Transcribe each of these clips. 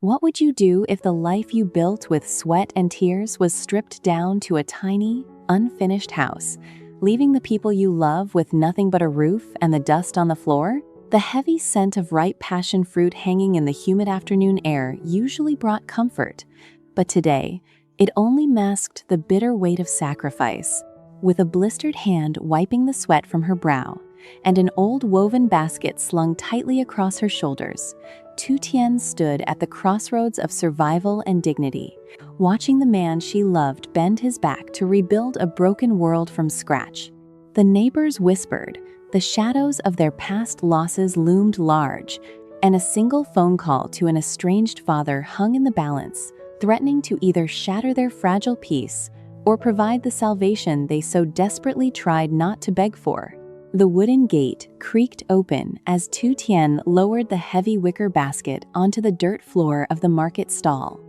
What would you do if the life you built with sweat and tears was stripped down to a tiny, unfinished house, leaving the people you love with nothing but a roof and the dust on the floor? The heavy scent of ripe passion fruit hanging in the humid afternoon air usually brought comfort, but today, it only masked the bitter weight of sacrifice. With a blistered hand wiping the sweat from her brow, and an old woven basket slung tightly across her shoulders, Tu Tien stood at the crossroads of survival and dignity, watching the man she loved bend his back to rebuild a broken world from scratch. The neighbors whispered, the shadows of their past losses loomed large, and a single phone call to an estranged father hung in the balance, threatening to either shatter their fragile peace or provide the salvation they so desperately tried not to beg for. The wooden gate creaked open as Tu Tien lowered the heavy wicker basket onto the dirt floor of the market stall.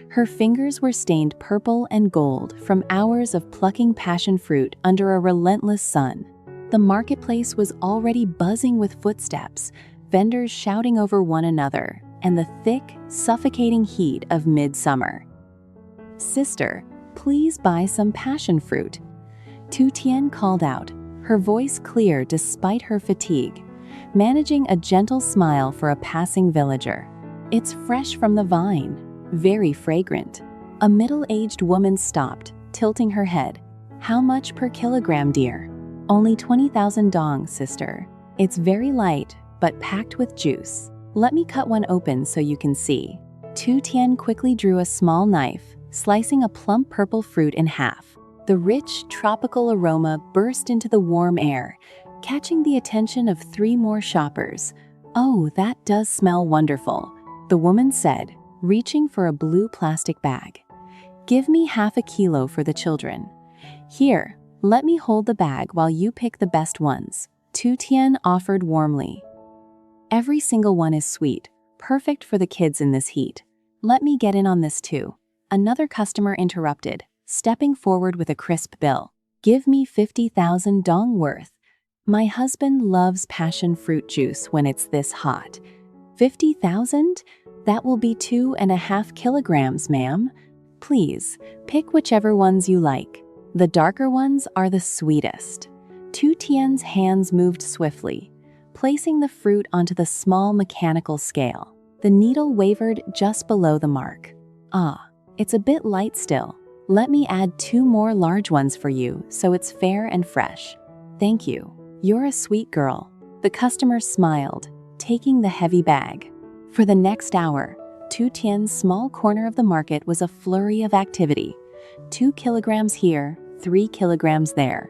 Her fingers were stained purple and gold from hours of plucking passion fruit under a relentless sun. The marketplace was already buzzing with footsteps, vendors shouting over one another, and the thick, suffocating heat of midsummer. "Sister, please buy some passion fruit," Tu Tien called out, her voice clear despite her fatigue, managing a gentle smile for a passing villager. "It's fresh from the vine, very fragrant." A middle-aged woman stopped, tilting her head. "How much per kilogram, dear?" "Only 20,000 dong, sister. It's very light, but packed with juice. Let me cut one open so you can see." Tu Tien quickly drew a small knife, slicing a plump purple fruit in half. The rich, tropical aroma burst into the warm air, catching the attention of 3 more shoppers. "Oh, that does smell wonderful," the woman said, reaching for a blue plastic bag. "Give me half a kilo for the children." "Here, let me hold the bag while you pick the best ones," Tu Tien offered warmly. "Every single one is sweet, perfect for the kids in this heat." "Let me get in on this too," another customer interrupted, stepping forward with a crisp bill. "Give me 50,000 dong worth. My husband loves passion fruit juice when it's this hot." "50,000? That will be 2.5 kilograms, ma'am. Please, pick whichever ones you like. The darker ones are the sweetest." Tu Tien's hands moved swiftly, placing the fruit onto the small mechanical scale. The needle wavered just below the mark. "Ah, it's a bit light still. Let me add 2 more large ones for you so it's fair and fresh." "Thank you. You're a sweet girl." The customer smiled, taking the heavy bag. For the next hour, Tu Tien's small corner of the market was a flurry of activity. 2 kilograms here, 3 kilograms there.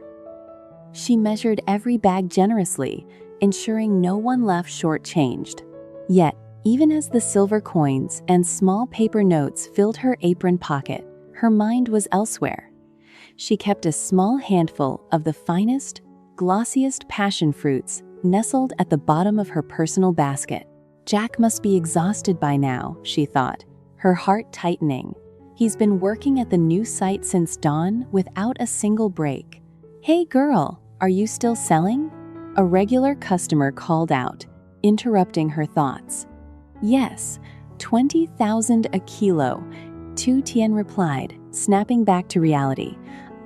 She measured every bag generously, ensuring no one left shortchanged. Yet, even as the silver coins and small paper notes filled her apron pocket, her mind was elsewhere. She kept a small handful of the finest, glossiest passion fruits nestled at the bottom of her personal basket. Jack must be exhausted by now, she thought, her heart tightening. He's been working at the new site since dawn without a single break. "Hey girl, are you still selling?" A regular customer called out, interrupting her thoughts. "Yes, 20,000 a kilo," Tu Tien replied, snapping back to reality.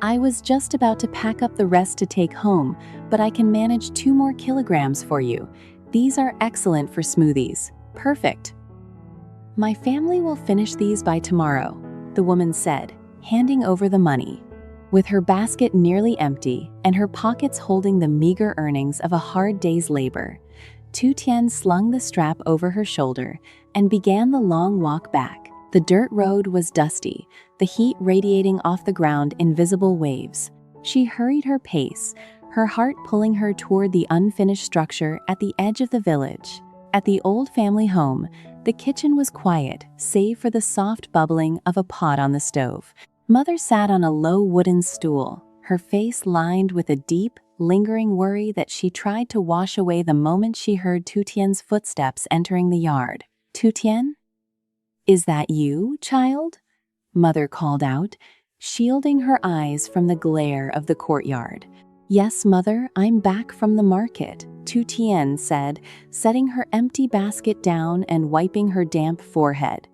"I was just about to pack up the rest to take home, but I can manage 2 more kilograms for you. These are excellent for smoothies. Perfect." "My family will finish these by tomorrow," the woman said, handing over the money. With her basket nearly empty and her pockets holding the meager earnings of a hard day's labor, Tu Tien slung the strap over her shoulder and began the long walk back. The dirt road was dusty, the heat radiating off the ground in visible waves. She hurried her pace, her heart pulling her toward the unfinished structure at the edge of the village. At the old family home, the kitchen was quiet, save for the soft bubbling of a pot on the stove. Mother sat on a low wooden stool, her face lined with a deep, lingering worry that she tried to wash away the moment she heard Tu Tien's footsteps entering the yard. "Tu Tien? Is that you, child?" Mother called out, shielding her eyes from the glare of the courtyard. "Yes, Mother, I'm back from the market," Tu Tien said, setting her empty basket down and wiping her damp forehead.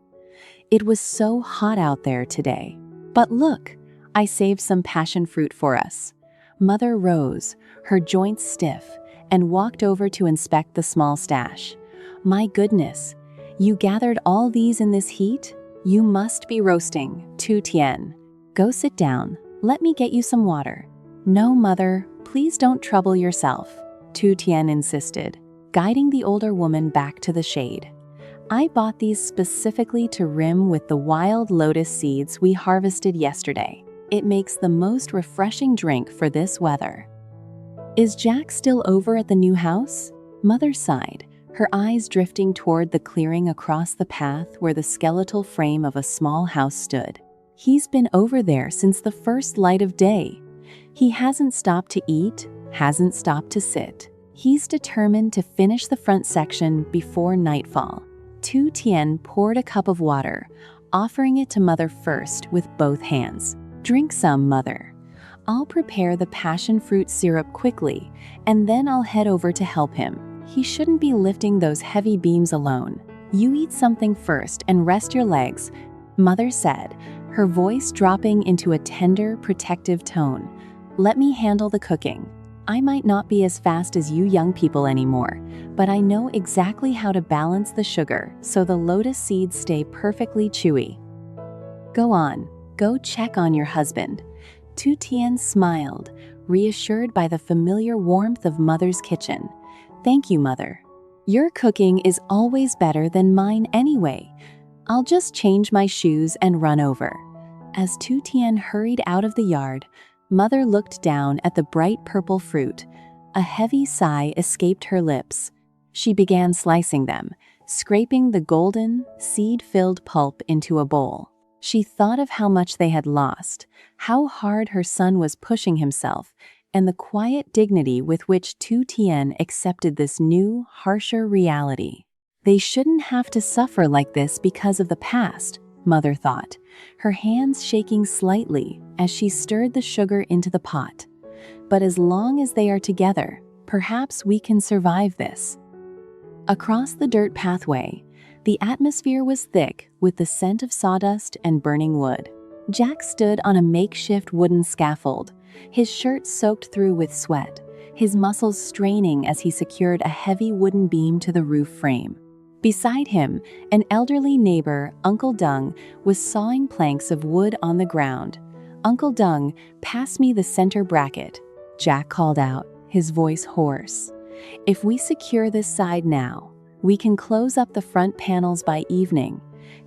It was so hot out there today. But look, I saved some passion fruit for us. Mother rose, her joints stiff, and walked over to inspect the small stash. My goodness, you gathered all these in this heat? You must be roasting, Tu Tien. Go sit down. Let me get you some water. No, Mother, please don't trouble yourself, Tu Tien insisted, guiding the older woman back to the shade. I bought these specifically to rim with the wild lotus seeds we harvested yesterday. It makes the most refreshing drink for this weather. Is Jack still over at the new house? Mother sighed, her eyes drifting toward the clearing across the path where the skeletal frame of a small house stood. He's been over there since the first light of day. He hasn't stopped to eat, hasn't stopped to sit. He's determined to finish the front section before nightfall. Tu Tien poured a cup of water, offering it to Mother first with both hands. Drink some, Mother. I'll prepare the passion fruit syrup quickly, and then I'll head over to help him. He shouldn't be lifting those heavy beams alone. You eat something first and rest your legs, Mother said, her voice dropping into a tender, protective tone. Let me handle the cooking. I might not be as fast as you young people anymore, but I know exactly how to balance the sugar so the lotus seeds stay perfectly chewy. Go on, go check on your husband. Tu Tien smiled, reassured by the familiar warmth of Mother's kitchen. Thank you, Mother. Your cooking is always better than mine anyway. I'll just change my shoes and run over. As Tu Tien hurried out of the yard, Mother looked down at the bright purple fruit. A heavy sigh escaped her lips. She began slicing them, scraping the golden, seed-filled pulp into a bowl. She thought of how much they had lost, how hard her son was pushing himself, and the quiet dignity with which Tu Tien accepted this new, harsher reality. They shouldn't have to suffer like this because of the past, Mother thought, her hands shaking slightly as she stirred the sugar into the pot. But as long as they are together, perhaps we can survive this. Across the dirt pathway, the atmosphere was thick with the scent of sawdust and burning wood. Jack stood on a makeshift wooden scaffold, his shirt soaked through with sweat, his muscles straining as he secured a heavy wooden beam to the roof frame. Beside him, an elderly neighbor, Uncle Dung, was sawing planks of wood on the ground. Uncle Dung, pass me the center bracket, Jack called out, his voice hoarse. If we secure this side now, we can close up the front panels by evening.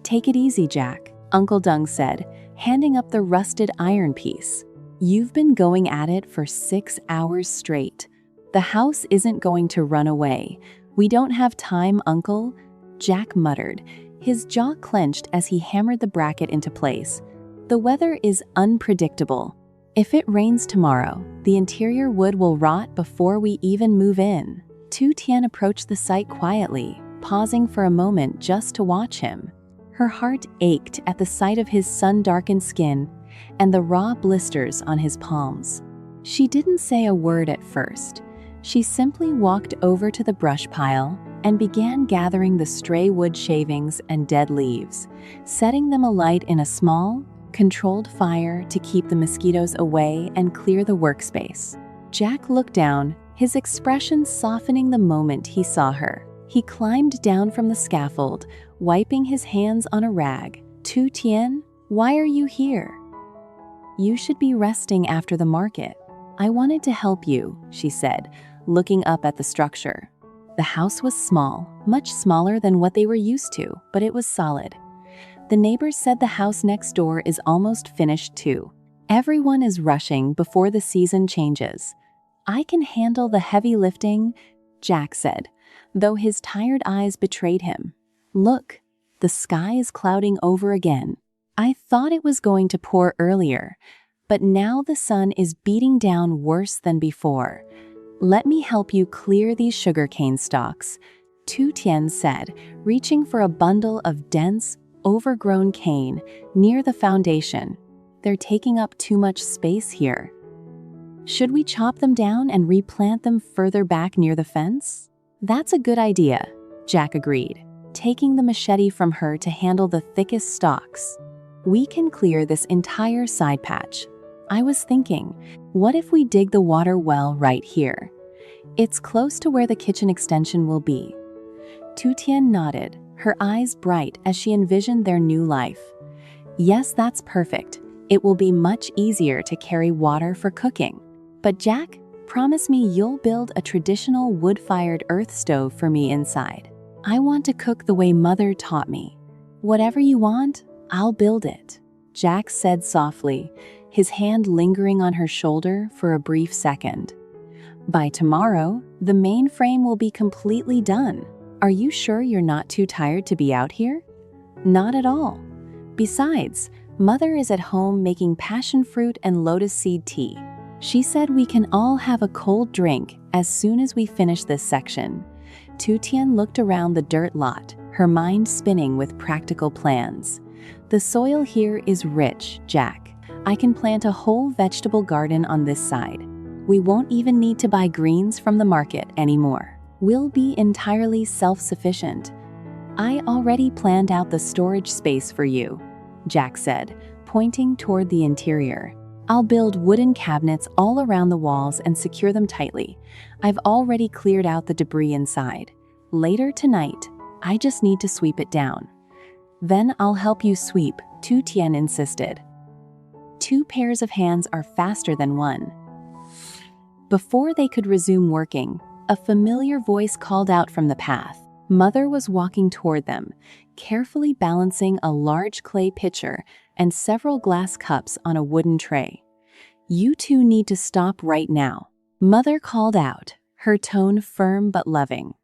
Take it easy, Jack, Uncle Dung said, handing up the rusted iron piece. You've been going at it for 6 hours straight. The house isn't going to run away. We don't have time, Uncle, Jack muttered, his jaw clenched as he hammered the bracket into place. The weather is unpredictable. If it rains tomorrow, the interior wood will rot before we even move in. Tu Tien approached the site quietly, pausing for a moment just to watch him. Her heart ached at the sight of his sun-darkened skin and the raw blisters on his palms. She didn't say a word at first. She simply walked over to the brush pile and began gathering the stray wood shavings and dead leaves, setting them alight in a small, controlled fire to keep the mosquitoes away and clear the workspace. Jack looked down, his expression softening the moment he saw her. He climbed down from the scaffold, wiping his hands on a rag. Tu Tien, why are you here? You should be resting after the market. I wanted to help you, she said, looking up at the structure. The house was small, much smaller than what they were used to, but it was solid. The neighbors said the house next door is almost finished too. Everyone is rushing before the season changes. I can handle the heavy lifting, Jack said, though his tired eyes betrayed him. Look, the sky is clouding over again. I thought it was going to pour earlier, but now the sun is beating down worse than before. Let me help you clear these sugarcane stalks, Tu Tien said, reaching for a bundle of dense, overgrown cane near the foundation. They're taking up too much space here. Should we chop them down and replant them further back near the fence? That's a good idea, Jack agreed. taking the machete from her to handle the thickest stalks. We can clear this entire side patch. I was thinking, what if we dig the water well right here? It's close to where the kitchen extension will be. Tu Tien nodded, her eyes bright as she envisioned their new life. Yes, that's perfect. It will be much easier to carry water for cooking. But Jack, promise me you'll build a traditional wood-fired earth stove for me inside. I want to cook the way Mother taught me. Whatever you want, I'll build it, Jack said softly, his hand lingering on her shoulder for a brief second. By tomorrow, the main frame will be completely done. Are you sure you're not too tired to be out here? Not at all. Besides, Mother is at home making passion fruit and lotus seed tea. She said we can all have a cold drink as soon as we finish this section. Tu Tien looked around the dirt lot, her mind spinning with practical plans. The soil here is rich, Jack. I can plant a whole vegetable garden on this side. We won't even need to buy greens from the market anymore. We'll be entirely self-sufficient. I already planned out the storage space for you, Jack said, pointing toward the interior. I'll build wooden cabinets all around the walls and secure them tightly. I've already cleared out the debris inside. Later tonight, I just need to sweep it down. Then I'll help you sweep, Tu Tien insisted. 2 pairs of hands are faster than one. Before they could resume working, a familiar voice called out from the path. Mother was walking toward them, carefully balancing a large clay pitcher and several glass cups on a wooden tray. You two need to stop right now, Mother called out, her tone firm but loving.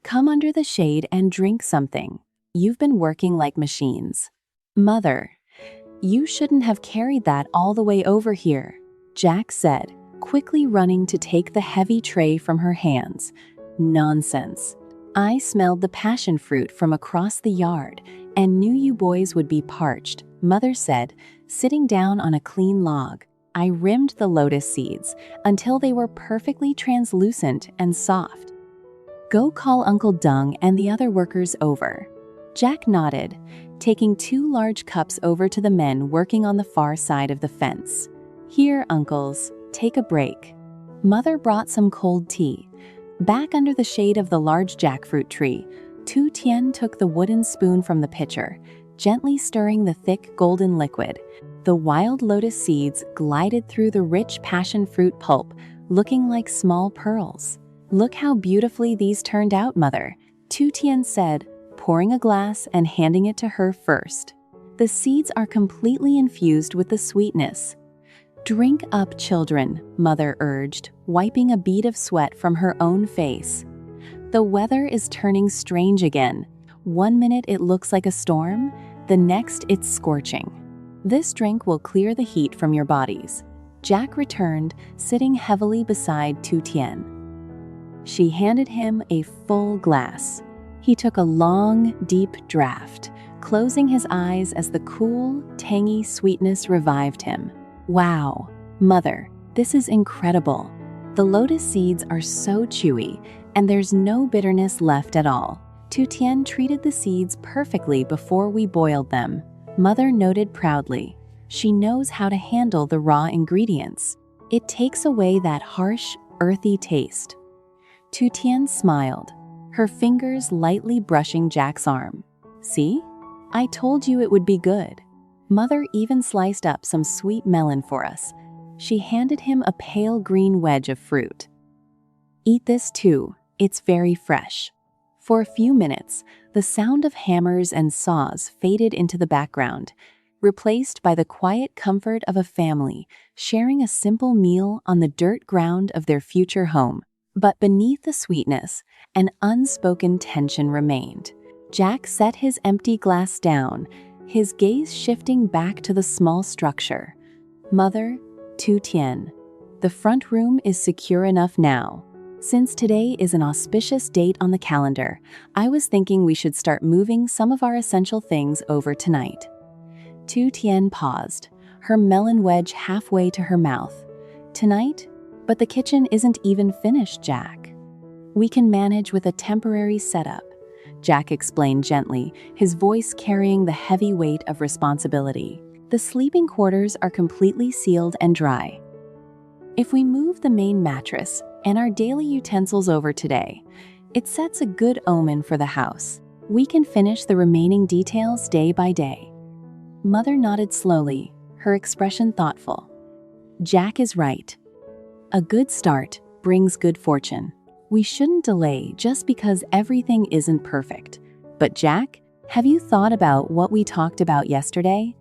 Come under the shade and drink something. You've been working like machines. Mother, you shouldn't have carried that all the way over here, Jack said, quickly running to take the heavy tray from her hands. Nonsense. I smelled the passion fruit from across the yard and knew you boys would be parched, Mother said, sitting down on a clean log. I rimmed the lotus seeds until they were perfectly translucent and soft. Go call Uncle Dung and the other workers over. Jack nodded, taking 2 large cups over to the men working on the far side of the fence. Here, uncles, take a break. Mother brought some cold tea. Back under the shade of the large jackfruit tree, Tu Tien took the wooden spoon from the pitcher, gently stirring the thick golden liquid. The wild lotus seeds glided through the rich passion fruit pulp, looking like small pearls. Look how beautifully these turned out, Mother, Tu Tien said, pouring a glass and handing it to her first. The seeds are completely infused with the sweetness. Drink up, children, Mother urged, wiping a bead of sweat from her own face. The weather is turning strange again. One minute it looks like a storm, the next it's scorching. This drink will clear the heat from your bodies. Jack returned, sitting heavily beside Tu Tien. She handed him a full glass. He took a long, deep draught, closing his eyes as the cool, tangy sweetness revived him. Wow, Mother, this is incredible. The lotus seeds are so chewy, and there's no bitterness left at all. Tu Tien treated the seeds perfectly before we boiled them, Mother noted proudly. She knows how to handle the raw ingredients. It takes away that harsh, earthy taste. Tu Tien smiled, her fingers lightly brushing Jack's arm. See? I told you it would be good. Mother even sliced up some sweet melon for us. She handed him a pale green wedge of fruit. Eat this too, it's very fresh. For a few minutes, the sound of hammers and saws faded into the background, replaced by the quiet comfort of a family sharing a simple meal on the dirt ground of their future home. But beneath the sweetness, an unspoken tension remained. Jack set his empty glass down, his gaze shifting back to the small structure. Mother, Tu Tien, the front room is secure enough now. Since today is an auspicious date on the calendar, I was thinking we should start moving some of our essential things over tonight. Tu Tien paused, her melon wedge halfway to her mouth. Tonight? But the kitchen isn't even finished, Jack. We can manage with a temporary setup. Jack explained gently, his voice carrying the heavy weight of responsibility. The sleeping quarters are completely sealed and dry. If we move the main mattress and our daily utensils over today, it sets a good omen for the house. We can finish the remaining details day by day. Mother nodded slowly, her expression thoughtful. Jack is right. A good start brings good fortune. We shouldn't delay just because everything isn't perfect. But Jack, have you thought about what we talked about yesterday?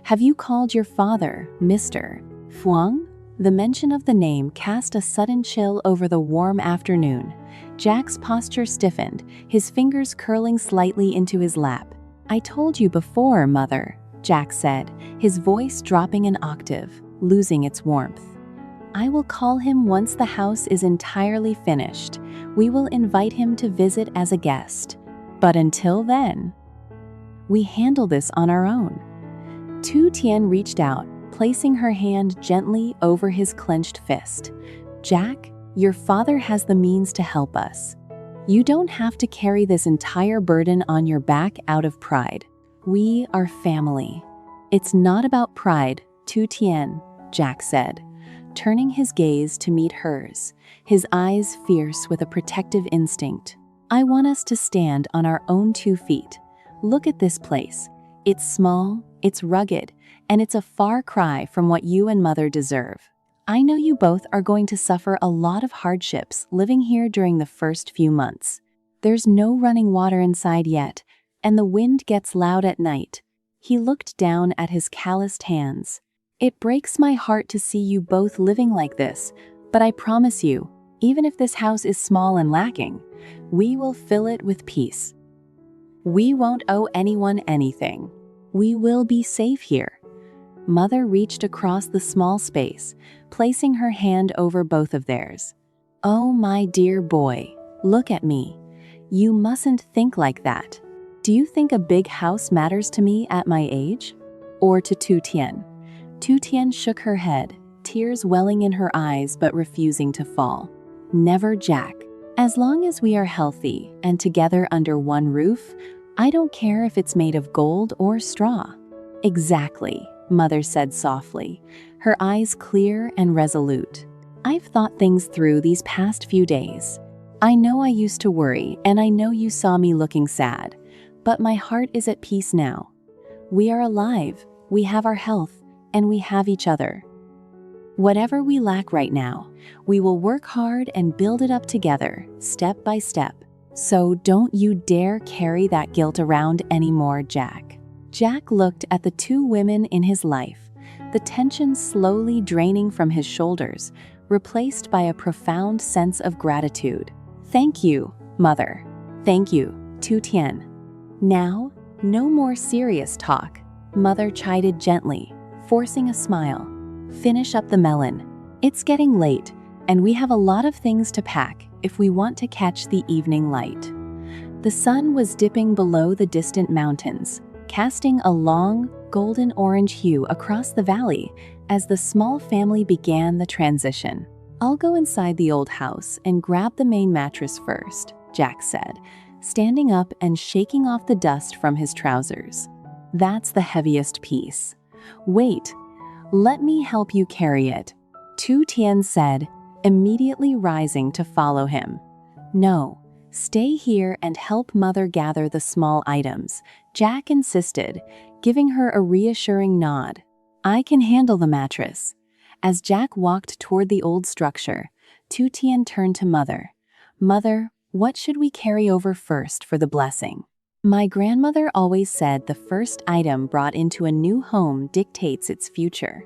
Have you called your father Mr. Fuang? The mention of the name cast a sudden chill over the warm afternoon. Jack's posture stiffened, his fingers curling slightly into his lap. I told you before, Mother, Jack said, his voice dropping an octave, losing its warmth. I will call him once the house is entirely finished. We will invite him to visit as a guest. But until then, we handle this on our own. Tu Tien reached out, placing her hand gently over his clenched fist. Jack, your father has the means to help us. You don't have to carry this entire burden on your back out of pride. We are family. It's not about pride, Tu Tien, Jack said, turning his gaze to meet hers, his eyes fierce with a protective instinct. I want us to stand on our own 2 feet. Look at this place. It's small, it's rugged, and it's a far cry from what you and Mother deserve. I know you both are going to suffer a lot of hardships living here during the first few months. There's no running water inside yet, and the wind gets loud at night. He looked down at his calloused hands. It breaks my heart to see you both living like this, but I promise you, even if this house is small and lacking, we will fill it with peace. We won't owe anyone anything. We will be safe here. Mother reached across the small space, placing her hand over both of theirs. Oh, my dear boy, look at me. You mustn't think like that. Do you think a big house matters to me at my age? Or to Tu Tien? Tu Tien shook her head, tears welling in her eyes but refusing to fall. Never, Jack. As long as we are healthy and together under one roof, I don't care if it's made of gold or straw. Exactly, Mother said softly, her eyes clear and resolute. I've thought things through these past few days. I know I used to worry, and I know you saw me looking sad, but my heart is at peace now. We are alive, we have our health, and we have each other. Whatever we lack right now, we will work hard and build it up together, step by step. So don't you dare carry that guilt around anymore, Jack. Jack looked at the 2 women in his life, the tension slowly draining from his shoulders, replaced by a profound sense of gratitude. Thank you, Mother. Thank you, Tu Tien. Now, no more serious talk, Mother chided gently, forcing a smile. Finish up the melon. It's getting late, and we have a lot of things to pack if we want to catch the evening light. The sun was dipping below the distant mountains, casting a long, golden-orange hue across the valley as the small family began the transition. I'll go inside the old house and grab the main mattress first, Jack said, standing up and shaking off the dust from his trousers. That's the heaviest piece. Wait, let me help you carry it, Tu Tien said, immediately rising to follow him. No, stay here and help Mother gather the small items, Jack insisted, giving her a reassuring nod. I can handle the mattress. As Jack walked toward the old structure, Tu Tien turned to Mother. Mother, what should we carry over first for the blessing? My grandmother always said the first item brought into a new home dictates its future.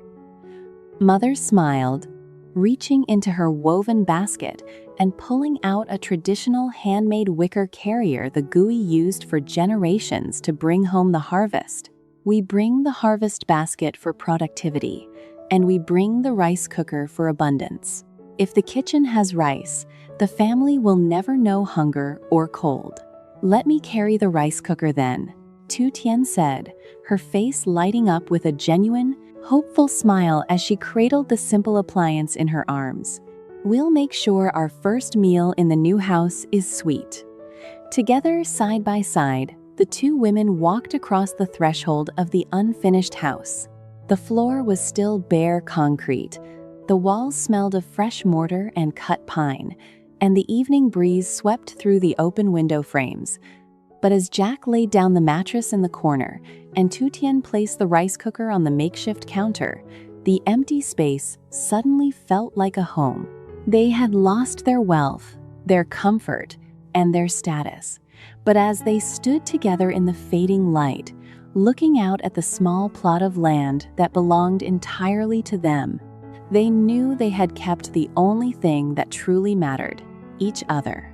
Mother smiled, reaching into her woven basket and pulling out a traditional handmade wicker carrier the Gui used for generations to bring home the harvest. We bring the harvest basket for productivity, and we bring the rice cooker for abundance. If the kitchen has rice, the family will never know hunger or cold. Let me carry the rice cooker then, Tu Tien said, her face lighting up with a genuine, hopeful smile as she cradled the simple appliance in her arms. We'll make sure our first meal in the new house is sweet. Together, side by side, the two women walked across the threshold of the unfinished house. The floor was still bare concrete. The walls smelled of fresh mortar and cut pine, and the evening breeze swept through the open window frames. But as Jack laid down the mattress in the corner and Tu Tien placed the rice cooker on the makeshift counter, the empty space suddenly felt like a home. They had lost their wealth, their comfort, and their status. But as they stood together in the fading light, looking out at the small plot of land that belonged entirely to them, they knew they had kept the only thing that truly mattered: each other.